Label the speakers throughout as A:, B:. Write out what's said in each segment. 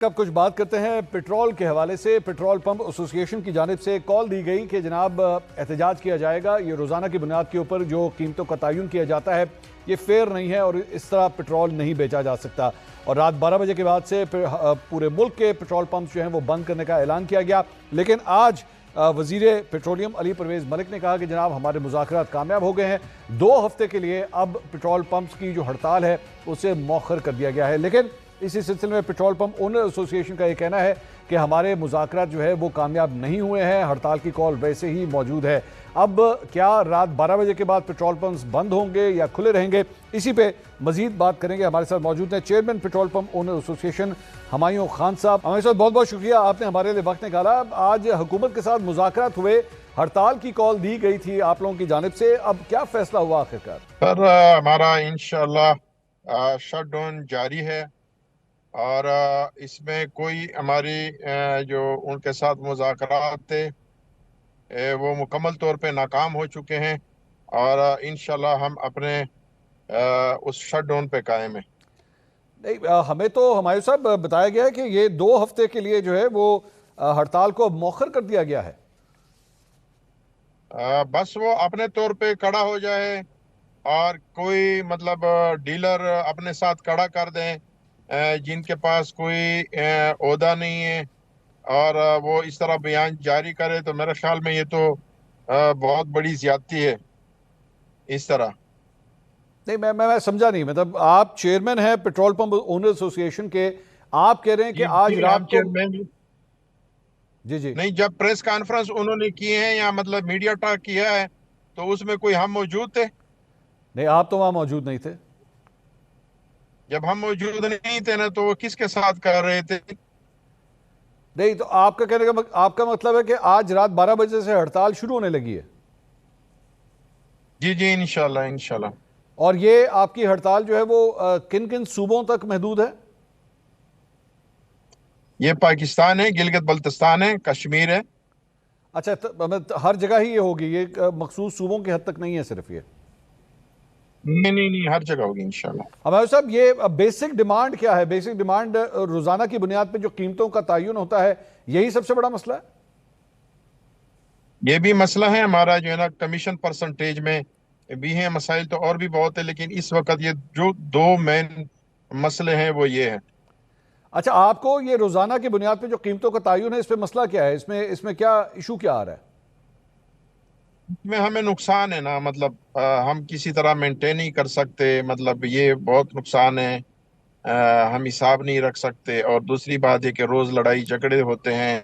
A: اب کچھ بات کرتے ہیں پیٹرول کے حوالے سے۔ پیٹرول پمپ ایسوسی ایشن کی جانب سے کال دی گئی کہ جناب احتجاج کیا جائے گا، یہ روزانہ کی بنیاد کے اوپر جو قیمتوں کا تعین کیا جاتا ہے یہ فیئر نہیں ہے اور اس طرح پیٹرول نہیں بیچا جا سکتا، اور رات 12 بجے کے بعد سے پورے ملک کے پیٹرول پمپس جو ہیں وہ بند کرنے کا اعلان کیا گیا۔ لیکن آج وزیر پیٹرولیم علی پرویز ملک نے کہا کہ جناب ہمارے مذاکرات کامیاب ہو گئے ہیں، 2 ہفتے کے لیے اب پیٹرول پمپس کی جو ہڑتال ہے اسے مؤخر کر دیا گیا ہے۔ لیکن اسی سلسلے میں پیٹرول پمپ اونر ایسوسی ایشن کا یہ کہنا ہے کہ ہمارے مذاکرات جو ہے وہ کامیاب نہیں ہوئے ہیں، ہڑتال کی کال ویسے ہی موجود ہے۔ اب کیا رات 12 بجے کے بعد پیٹرول پمپس بند ہوں گے یا کھلے رہیں گے، اسی پہ مزید بات کریں گے۔ ہمارے ساتھ موجود ہیں چیئرمین پیٹرول پمپ اونر ایسوسی ایشن ہمایوں خان صاحب۔ ہمارے ساتھ بہت بہت شکریہ، آپ نے ہمارے لیے وقت نکالا۔ آج حکومت کے ساتھ مذاکرات ہوئے، ہڑتال کی کال دی گئی تھی آپ لوگوں کی جانب سے، اب کیا فیصلہ ہوا آخرکار؟
B: سر ہمارا انشاءاللہ شٹ ڈاؤن جاری ہے، اور اس میں کوئی ہماری جو ان کے ساتھ مذاکرات تھے وہ مکمل طور پہ ناکام ہو چکے ہیں، اور انشاءاللہ ہم اپنے اس شٹ ڈاؤن پہ قائم ہیں۔
A: نہیں، ہمیں تو ہمایوں صاحب بتایا گیا ہے کہ یہ 2 ہفتے کے لیے جو ہے وہ ہڑتال کو مؤخر کر دیا گیا ہے۔
B: بس وہ اپنے طور پہ کھڑا ہو جائے اور کوئی مطلب ڈیلر اپنے ساتھ کھڑا کر دیں جن کے پاس کوئی عہدہ نہیں ہے، اور وہ اس طرح بیان جاری کرے تو میرے خیال میں یہ تو بہت بڑی زیادتی ہے اس طرح۔
A: نہیں، میں سمجھا نہیں، مطلب آپ چیئرمین ہیں پیٹرول پمپ اونر ایسوسی ایشن کے، آپ کہہ رہے ہیں کہ آج
B: جی
A: رات
B: ہم
A: کو
B: چیئرمین
A: جی
B: نہیں، جب پریس کانفرنس انہوں نے کی ہے یا مطلب میڈیا ٹاک کیا ہے تو اس میں کوئی ہم موجود تھے؟
A: نہیں، آپ تو وہاں موجود نہیں تھے۔
B: جب ہم موجود نہیں تھے نا تو وہ کس کے ساتھ کر رہے تھے؟
A: نہیں تو آپ کا کہنے کا آپ کا مطلب ہے کہ آج رات 12 بجے سے ہڑتال شروع ہونے لگی ہے؟
B: جی جی انشاءاللہ انشاءاللہ۔
A: اور یہ آپ کی ہڑتال جو ہے وہ کن کن صوبوں تک محدود ہے؟
B: یہ پاکستان ہے، گلگت بلتستان ہے، کشمیر ہے۔
A: اچھا، ہر جگہ ہی یہ ہوگی، یہ مخصوص صوبوں کی حد تک نہیں ہے صرف یہ؟
B: نہیں ہر جگہ ہوگی انشاءاللہ۔
A: ہمارے صاحب یہ بیسک ڈیمانڈ کیا ہے؟ بیسک ڈیمانڈ روزانہ کی بنیاد پہ جو قیمتوں کا تعین ہوتا ہے یہی سب سے بڑا مسئلہ ہے؟
B: یہ بھی مسئلہ ہے ہمارا جو ہے نا، کمیشن پرسنٹیج میں بھی ہیں مسائل، تو اور بھی بہت ہے، لیکن اس وقت یہ جو 2 مین مسئلے ہیں وہ یہ ہیں۔
A: اچھا، آپ کو یہ روزانہ کی بنیاد پہ جو قیمتوں کا تعین ہے اس پہ مسئلہ کیا ہے؟ اس میں کیا ایشو کیا آ رہا ہے؟
B: اس میں ہمیں نقصان ہے نا، مطلب ہم کسی طرح مینٹین نہیں کر سکتے، مطلب یہ بہت نقصان ہے، ہم حساب نہیں رکھ سکتے۔ اور دوسری بات ہے کہ روز لڑائی جھگڑے ہوتے ہیں،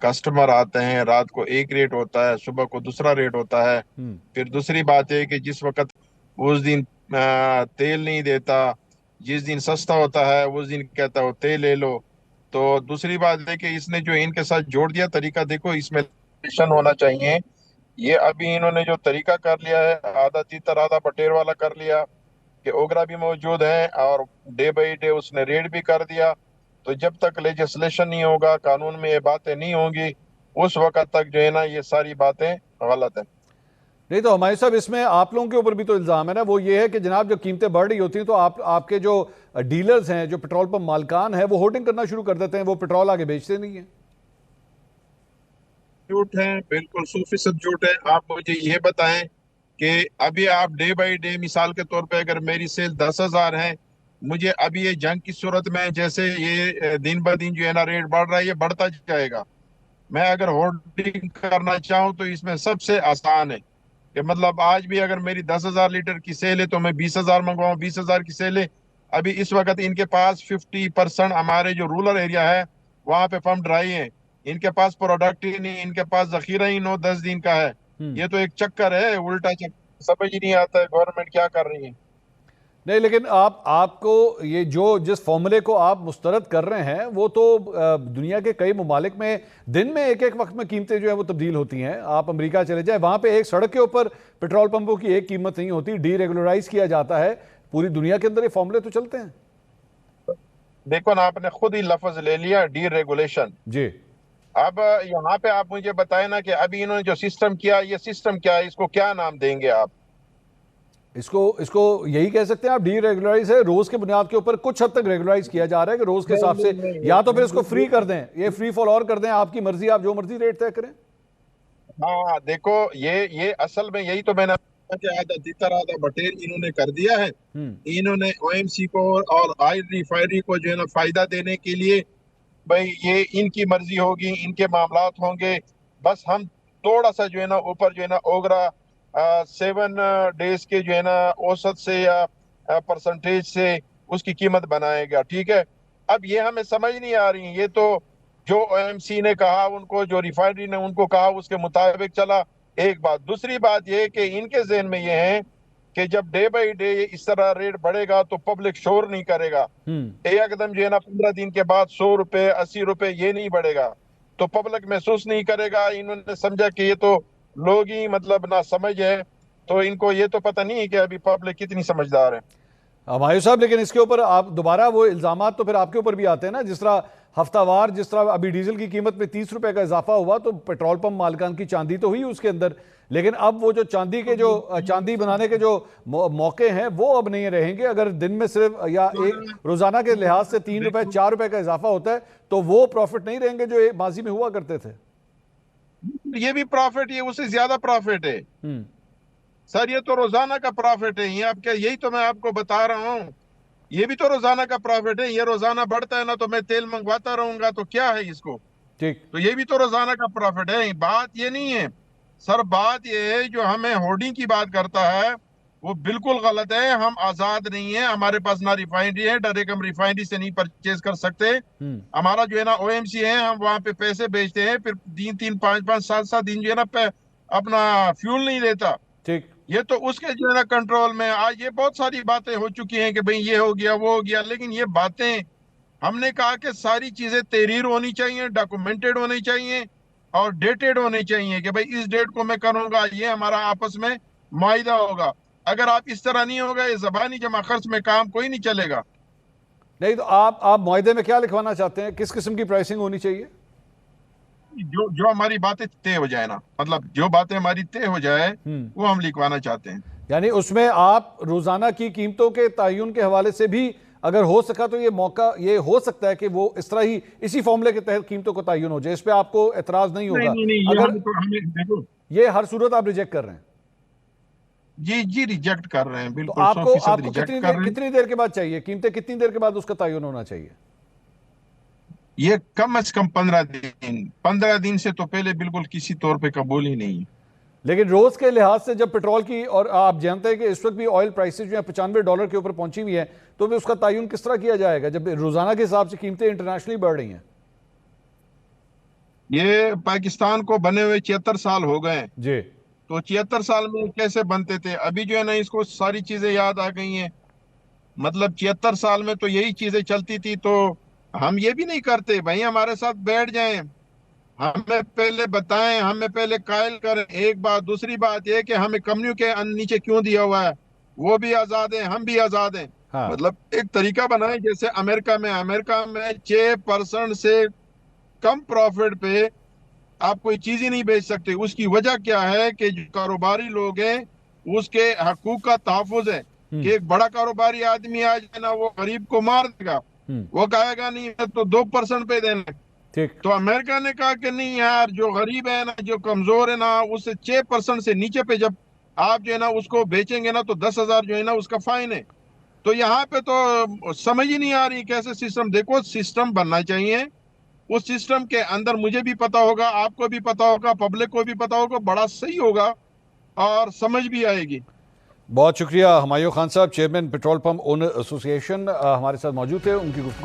B: کسٹمر آتے ہیں، رات کو ایک ریٹ ہوتا ہے، صبح کو دوسرا ریٹ ہوتا ہے۔ پھر دوسری بات ہے کہ جس وقت اس دن تیل نہیں دیتا، جس دن سستا ہوتا ہے اس دن کہتا ہے وہ تیل لے لو۔ تو دوسری بات ہے کہ اس نے جو ان کے ساتھ جوڑ دیا طریقہ، دیکھو اس میں ہونا چاہیے، یہ ابھی انہوں نے جو طریقہ کر لیا ہے، آدھا تیتر آدھا بٹیر والا کر لیا کہ اوگرا بھی موجود ہے، اور ڈے بائی ڈے اس نے ریٹ بھی کر دیا۔ تو جب تک لیجسلیشن نہیں ہوگا، قانون میں یہ باتیں نہیں ہوں گی، اس وقت تک جو ہے نا یہ ساری باتیں غلط ہیں۔
A: نہیں تو ہمارے صاحب اس میں آپ لوگوں کے اوپر بھی تو الزام ہے نا، وہ یہ ہے کہ جناب جب قیمتیں بڑھ رہی ہوتی ہیں تو آپ کے جو ڈیلرز ہیں، جو پیٹرول پمپ مالکان ہیں، وہ ہورڈنگ کرنا شروع کر دیتے ہیں، وہ پیٹرول آگے بیچتے نہیں ہیں۔
B: جھوٹ ہے، بالکل 100% جھوٹ ہے۔ آپ مجھے یہ بتائیں کہ ابھی آپ ڈے بائی ڈے، مثال کے طور پہ اگر میری سیل 10,000 ہے، مجھے ابھی یہ جنگ کی صورت میں جیسے یہ دن بہ دن جو ہے نا ریٹ بڑھ رہا ہے، یہ بڑھتا جائے گا۔ میں اگر ہولڈنگ کرنا چاہوں تو اس میں سب سے آسان ہے کہ مطلب آج بھی اگر میری 10,000 لیٹر کی سیل ہے تو میں 20,000 منگواؤں، 20,000 کی سیل ہے۔ ابھی اس وقت ان کے پاس 50% ہمارے جو رورل ایریا ہے وہاں پہ پمپ ڈرائی ہیں، ان کے پاس پروڈکٹ ہی نہیں، ان کے پاس ذخیرہ ہی 9-10 دن کا ہے۔ یہ تو ایک چکر ہے، الٹا چکر، سمجھ ہی نہیں آتا ہے گورنمنٹ کیا کر رہی ہے۔
A: نہیں، لیکن آپ کو یہ جس فارمولے کو آپ مسترد کر رہے ہیں وہ تو دنیا کے کئی ممالک میں دن میں ایک وقت میں قیمتیں جو ہیں وہ تبدیل ہوتی ہیں۔ آپ امریکہ چلے جائیں، وہاں پہ ایک سڑک کے اوپر پیٹرول پمپوں کی ایک قیمت نہیں ہوتی، ڈی ریگولرائز کیا جاتا ہے۔ پوری دنیا کے اندر یہ فارمولے تو چلتے ہیں۔
B: دیکھو نا، آپ نے خود ہی لفظ لے لیا، ڈی ریگولیشن۔
A: جی،
B: اب یہاں پہ آپ مجھے بتائیں نا کہ ابھی انہوں نے جو سسٹم کیا، یہ سسٹم کیا ہے، اس کو کیا نام دیں گے آپ؟
A: اس کو یہی کہہ سکتے ہیں آپ ڈی ریگولرائز ہے، روز کے بنیاد کے اوپر کچھ حد تک ریگولرائز کیا جا رہا ہے کہ روز کے حساب سے، یا تو پھر اس کو فری کر دیں، یہ فری فال اور کر دیں، آپ کی مرضی، آپ جو مرضی ریٹ طے کریں.
B: ہاں دیکھو، یہ اصل میں یہی تو میں نے آدھا تیتر آدھا بٹیر انہوں نے کر دیا ہے. انہوں نے او ایم سی کو اور آئل ریفائنری کو جو ہے نا فائدہ دینے کے لیے، بھائی یہ ان کی مرضی ہوگی، ان کے معاملات ہوں گے، بس ہم تھوڑا سا جو ہے نا اوپر جو ہے نا اوگرا 7 ڈیز کے جو ہے نا اوسط سے یا پرسنٹیج سے اس کی قیمت بنائے گا. ٹھیک ہے، اب یہ ہمیں سمجھ نہیں آ رہی. یہ تو جو او ایم سی نے کہا ان کو، جو ریفائنری نے ان کو کہا، اس کے مطابق چلا. ایک بات. دوسری بات یہ کہ ان کے ذہن میں یہ ہے کہ جب ڈے بائی ڈے اس طرح ریٹ بڑھے گا تو پبلک شور نہیں کرے گا. ایک دم جو ہے نا 15 دن کے بعد 100 روپے 80 روپے یہ نہیں بڑھے گا تو پبلک محسوس نہیں کرے گا. انہوں نے سمجھا کہ یہ تو لوگ ہی مطلب نہ سمجھ ہے، تو ان کو یہ تو پتہ نہیں ہے کہ ابھی پبلک کتنی سمجھدار ہے.
A: ہمایوں صاحب، لیکن اس کے اوپر آپ دوبارہ وہ الزامات تو پھر آپ کے اوپر بھی آتے ہیں نا، جس طرح ہفتہ وار، جس طرح ابھی ڈیزل کی قیمت میں 30 روپے کا اضافہ ہوا تو پیٹرول پمپ مالکان کی چاندی تو ہوئی اس کے اندر، لیکن اب وہ جو چاندی بنانے کے جو موقع ہیں وہ اب نہیں رہیں گے. اگر دن میں صرف یا ایک روزانہ کے لحاظ سے 3 روپے 4 روپے کا اضافہ ہوتا ہے تو وہ پروفٹ نہیں رہیں گے جو ماضی میں ہوا کرتے تھے.
B: یہ بھی پروفٹ، یہ اس سے زیادہ پروفٹ ہے سر. یہ تو روزانہ کا پروفٹ ہے. یہ آپ کیا، یہی تو میں آپ کو بتا رہا ہوں، یہ بھی تو روزانہ کا پروفٹ ہے. یہ روزانہ بڑھتا ہے نا تو میں تیل منگواتا رہوں گا تو کیا ہے اس کو.
A: ٹھیک،
B: تو یہ بھی تو روزانہ کا پروفٹ ہے. بات یہ نہیں ہے سر، بات یہ ہے جو ہمیں ہورڈنگ کی بات کرتا ہے وہ بالکل غلط ہے. ہم آزاد نہیں ہیں، ہمارے پاس نہ ریفائنری ہے، ڈائریکٹ ہم ریفائنری سے نہیں پرچیز کر سکتے. ہمارا جو ہے نا او ایم سی ہے، ہم وہاں پہ پیسے بیچتے ہیں، پھر 3 5 7 دن جو ہے نا اپنا فیول نہیں لیتا.
A: ٹھیک.
B: یہ تو اس کے جو ہے نا کنٹرول میں. آج یہ بہت ساری باتیں ہو چکی ہیں کہ بھئی یہ ہو گیا وہ ہو گیا، لیکن یہ باتیں ہم نے کہا کہ ساری چیزیں تحریر ہونی چاہیے، ڈاکومنٹڈ ہونی چاہیے اور ڈیٹڈ ہونی چاہیے کہ بھئی اس ڈیٹ کو میں کروں گا، یہ ہمارا آپس میں معاہدہ ہوگا. اگر آپ اس طرح نہیں ہوگا، یہ زبانی جمع خرچ میں کام کوئی نہیں چلے گا.
A: نہیں تو آپ معاہدے میں کیا لکھوانا چاہتے ہیں؟ کس قسم کی پرائسنگ ہونی چاہیے؟
B: جو ہماری باتیں طے ہو جائے نا، مطلب جو باتیں ہماری طے ہو جائے وہ ہم لکھوانا چاہتے ہیں.
A: یعنی اس میں آپ روزانہ کی قیمتوں کے تعین کے حوالے سے بھی اگر ہو سکا تو یہ موقع یہ ہو سکتا ہے کہ وہ اس طرح ہی اسی فارمولے کے تحت قیمتوں کو تعین ہو جائے، اس پہ آپ کو اعتراض نہیں ہوگا؟ اگر یہ ہر صورت آپ ریجیکٹ کر رہے ہیں؟
B: جی ریجیکٹ کر رہے ہیں،
A: تو
B: بالکل
A: آپ کو
B: 100% ریجیکٹ کر رہے ہیں.
A: کتنی دیر کے بعد چاہیے قیمتیں؟ کتنی دیر کے بعد اس کا تعین ہونا چاہیے؟
B: یہ کم از کم 15 دن سے تو پہلے بالکل کسی طور پہ قبول ہی نہیں ہے.
A: لیکن روز کے لحاظ سے جب پیٹرول کی، اور آپ جانتے ہیں کہ اس وقت بھی آئل پرائسز جو ہیں $95 کے اوپر پہنچی ہوئی ہیں، تو پھر اس کا تعین کس طرح کیا جائے گا جب روزانہ کے حساب سے قیمتیں انٹرنیشنلی بڑھ رہی ہیں؟
B: یہ پاکستان کو بنے ہوئے 76 سال ہو گئے ہیں
A: جی.
B: تو 76 سال میں کیسے بنتے تھے؟ ابھی جو ہے نا اس کو ساری چیزیں یاد آ گئی ہیں. مطلب 76 سال میں تو یہی چیزیں چلتی تھی، تو ہم یہ بھی نہیں کرتے بھائی ہمارے ساتھ بیٹھ جائیں، ہمیں پہلے بتائیں، ہمیں پہلے قائل کریں. ایک بات. دوسری بات یہ کہ ہمیں کمپنیوں کے نیچے کیوں دیا ہوا ہے؟ وہ بھی آزاد ہیں، ہم بھی آزاد ہیں. مطلب ایک طریقہ بنائیں جیسے امریکہ میں 6% سے کم پروفٹ پہ آپ کوئی چیز ہی نہیں بیچ سکتے. اس کی وجہ کیا ہے کہ جو کاروباری لوگ ہیں اس کے حقوق کا تحفظ ہے کہ ایک بڑا کاروباری آدمی آ جائے نا، وہ غریب کو مار دے گا، وہ کہے گا نہیں تو 2% پہ دینا. تو امریکہ نے کہا کہ نہیں یار، جو غریب ہے نا، جو کمزور ہے نا، اس سے 6% سے نیچے پہ جب آپ جو ہے نا اس کو بیچیں گے نا تو 10,000 جو ہے نا اس کا فائن ہے. تو یہاں پہ تو سمجھ ہی نہیں آ رہی کیسے سسٹم. دیکھو سسٹم بننا چاہیے، اس سسٹم کے اندر مجھے بھی پتا ہوگا، آپ کو بھی پتا ہوگا، پبلک کو بھی پتا ہوگا، بڑا صحیح ہوگا اور سمجھ بھی آئے گی.
A: بہت شکریہ ہمایوں خان صاحب، چیئرمین پیٹرول پمپ اونر ایسوسی ایشن ہمارے ساتھ موجود تھے. ان کی گفتگو